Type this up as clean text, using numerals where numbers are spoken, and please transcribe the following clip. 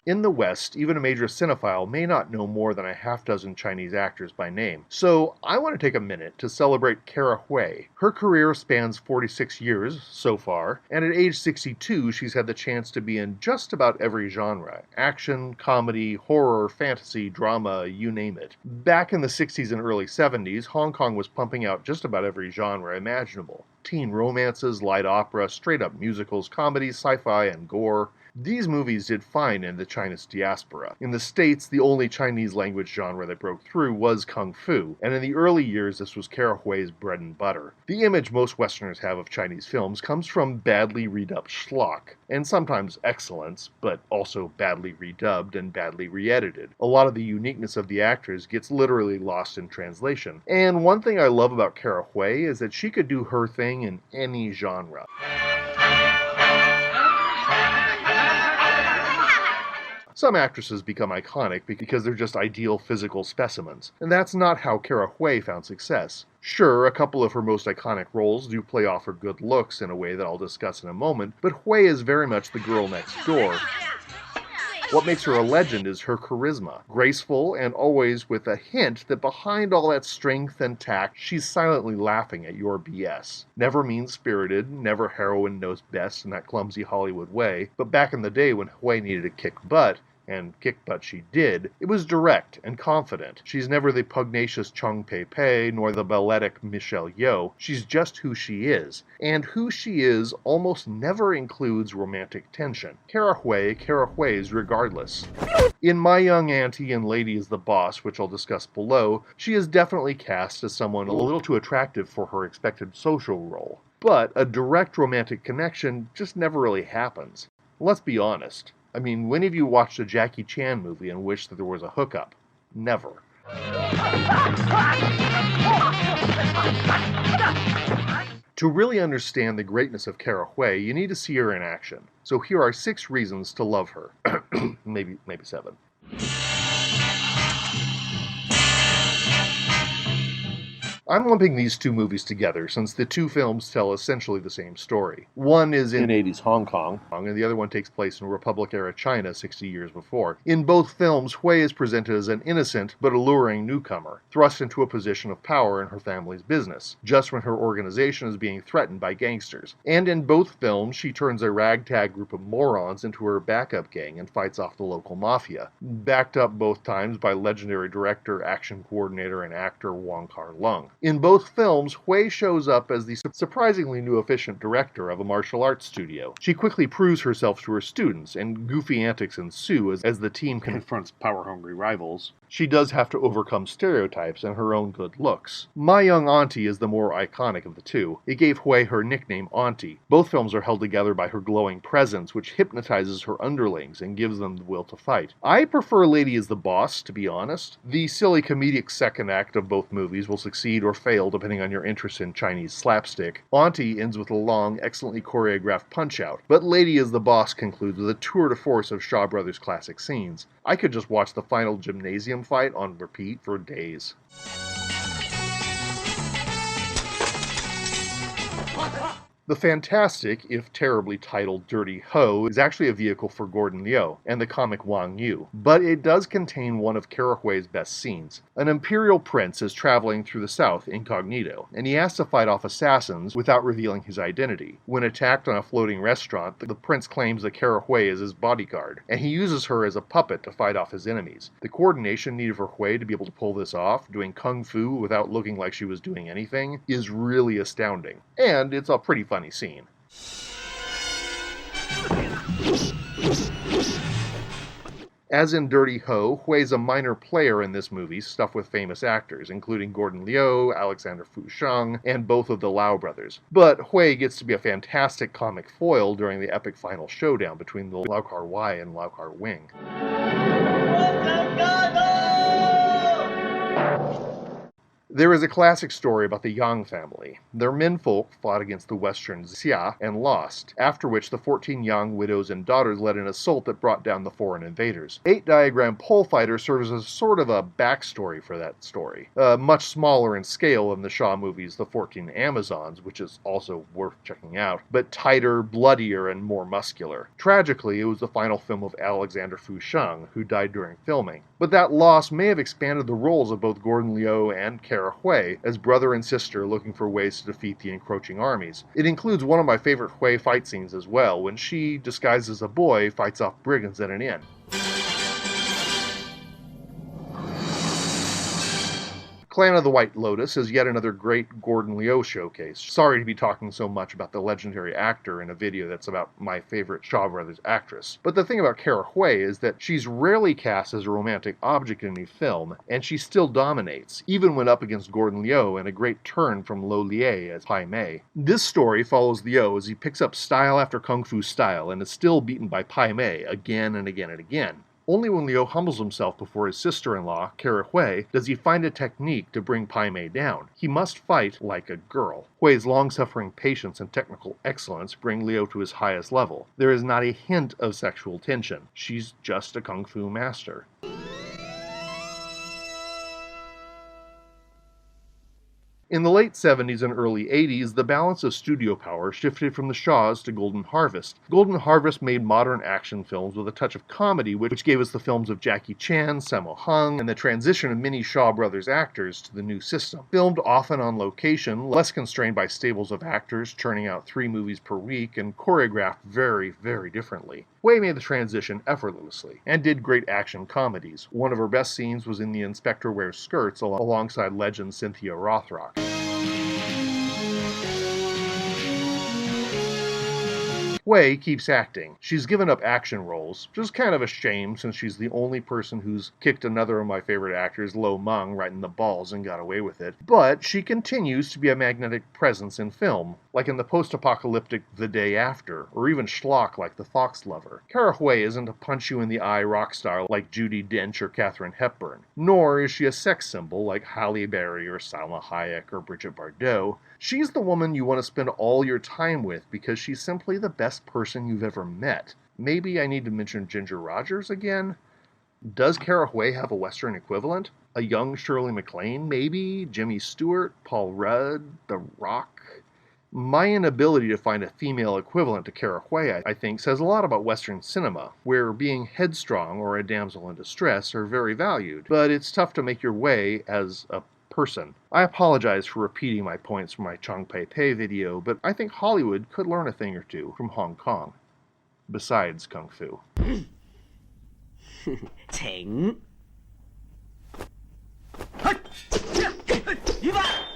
In the West, even a major cinephile may not know more than a half dozen Chinese actors by name. So I want to take a minute to celebrate Kara Wai. Her career spans 46 years so far, and at age 62 she's had the chance to be in just about every genre. Action, comedy, horror, fantasy, drama, you name it. Back in the 60s and early 70s, Hong Kong was pumping out just about every genre imaginable. Teen romances, light opera, straight-up musicals, comedies, sci-fi, and gore. These movies did fine in the Chinese diaspora. In the States, the only Chinese language genre that broke through was Kung Fu, and in the early years this was Kara Hui's bread and butter. The image most Westerners have of Chinese films comes from badly redubbed schlock, and sometimes excellence, but also badly redubbed and badly re-edited. A lot of the uniqueness of the actors gets literally lost in translation. And one thing I love about Kara Wai is that she could do her thing in any genre. Some actresses become iconic because they're just ideal physical specimens, and that's not how Kara Wai found success. Sure, a couple of her most iconic roles do play off her good looks in a way that I'll discuss in a moment, but Wai is very much the girl next door. What makes her a legend is her charisma, graceful and always with a hint that behind all that strength and tact, she's silently laughing at your BS. Never mean-spirited, never heroine knows best in that clumsy Hollywood way, but back in the day when Wai needed to kick butt, and kick butt she did, it was direct and confident. She's never the pugnacious Chung Pei-pei, nor the balletic Michelle Yeoh. She's just who she is. And who she is almost never includes romantic tension. Kara Hui's regardless. In My Young Auntie and Lady is the Boss, which I'll discuss below, she is definitely cast as someone a little too attractive for her expected social role. But a direct romantic connection just never really happens. Let's be honest. I mean, when have you watched a Jackie Chan movie and wished that there was a hookup? Never. To really understand the greatness of Kara Wai, you need to see her in action. So here are 6 reasons to love her. maybe 7. I'm lumping these two movies together since the two films tell essentially the same story. One is in 80s Hong Kong, and the other one takes place in Republic-era China 60 years before. In both films, Hui is presented as an innocent but alluring newcomer, thrust into a position of power in her family's business, just when her organization is being threatened by gangsters. And in both films, she turns a ragtag group of morons into her backup gang and fights off the local mafia, backed up both times by legendary director, action coordinator, and actor Wong Kar-leung. In both films, Hui shows up as the surprisingly new efficient director of a martial arts studio. She quickly proves herself to her students, and goofy antics ensue as the team confronts power-hungry rivals. She does have to overcome stereotypes and her own good looks. My Young Auntie is the more iconic of the two. It gave Hui her nickname Auntie. Both films are held together by her glowing presence, which hypnotizes her underlings and gives them the will to fight. I prefer Lady is the Boss, to be honest. The silly comedic second act of both movies will succeed or fail depending on your interest in Chinese slapstick. Auntie ends with a long, excellently choreographed punch-out, but Lady is the Boss concludes with a tour de force of Shaw Brothers classic scenes. I could just watch the final gymnasium fight on repeat for days. The fantastic, if terribly titled Dirty Ho, is actually a vehicle for Gordon Liu and the comic Wang Yu, but it does contain one of Kara Hui's best scenes. An imperial prince is traveling through the south incognito, and he has to fight off assassins without revealing his identity. When attacked on a floating restaurant, the prince claims that Kara Hui is his bodyguard, and he uses her as a puppet to fight off his enemies. The coordination needed for Hui to be able to pull this off, doing kung fu without looking like she was doing anything, is really astounding. And it's a pretty funny scene. As in Dirty Ho, Hui's a minor player in this movie, stuffed with famous actors, including Gordon Liu, Alexander Fusheng, and both of the Lau brothers. But Hui gets to be a fantastic comic foil during the epic final showdown between the Kara Wai and Kara Wing. There is a classic story about the Yang family. Their menfolk fought against the Western Xia and lost, after which the 14 Yang widows and daughters led an assault that brought down the foreign invaders. 8-diagram pole fighter serves as sort of a backstory for that story. Much smaller in scale than the Shaw movies The 14 Amazons, which is also worth checking out, but tighter, bloodier, and more muscular. Tragically, it was the final film of Alexander Fusheng, who died during filming. But that loss may have expanded the roles of both Gordon Liu and Kara Wai as brother and sister looking for ways to defeat the encroaching armies. It includes one of my favorite Wai fight scenes as well, when she, disguised as a boy, fights off brigands at an inn. Clan of the White Lotus is yet another great Gordon Liu showcase. Sorry to be talking so much about the legendary actor in a video that's about my favorite Shaw Brothers actress. But the thing about Kara Wai is that she's rarely cast as a romantic object in a film, and she still dominates, even when up against Gordon Liu in a great turn from Lo Lie as Pai Mei. This story follows Liu as he picks up style after kung fu style and is still beaten by Pai Mei again and again and again. Only when Liu humbles himself before his sister-in-law, Kara Wai, does he find a technique to bring Pai Mei down. He must fight like a girl. Wai's long-suffering patience and technical excellence bring Liu to his highest level. There is not a hint of sexual tension. She's just a kung fu master. In the late 70s and early 80s, the balance of studio power shifted from the Shaws to Golden Harvest. Golden Harvest made modern action films with a touch of comedy, which gave us the films of Jackie Chan, Sammo Hung, and the transition of many Shaw Brothers actors to the new system. Filmed often on location, less constrained by stables of actors, churning out 3 movies per week, and choreographed very, very differently. Wai made the transition effortlessly, and did great action comedies. One of her best scenes was in The Inspector Wears Skirts alongside legend Cynthia Rothrock. Wai keeps acting. She's given up action roles, which is kind of a shame since she's the only person who's kicked another of my favorite actors, Lo Meng, right in the balls and got away with it. But she continues to be a magnetic presence in film, like in the post-apocalyptic The Day After, or even schlock like The Fox Lover. Kara Wai isn't a punch-you-in-the-eye rock star like Judi Dench or Katharine Hepburn, nor is she a sex symbol like Halle Berry or Salma Hayek or Brigitte Bardot. She's the woman you want to spend all your time with because she's simply the best person you've ever met. Maybe I need to mention Ginger Rogers again? Does Kara Wai have a Western equivalent? A young Shirley MacLaine, maybe? Jimmy Stewart? Paul Rudd? The Rock? My inability to find a female equivalent to Kara Wai, I think, says a lot about Western cinema, where being headstrong or a damsel in distress are very valued, but it's tough to make your way as a person. I apologize for repeating my points from my Chong Pei Pei video, but I think Hollywood could learn a thing or two from Hong Kong. Besides Kung Fu. 請。預備。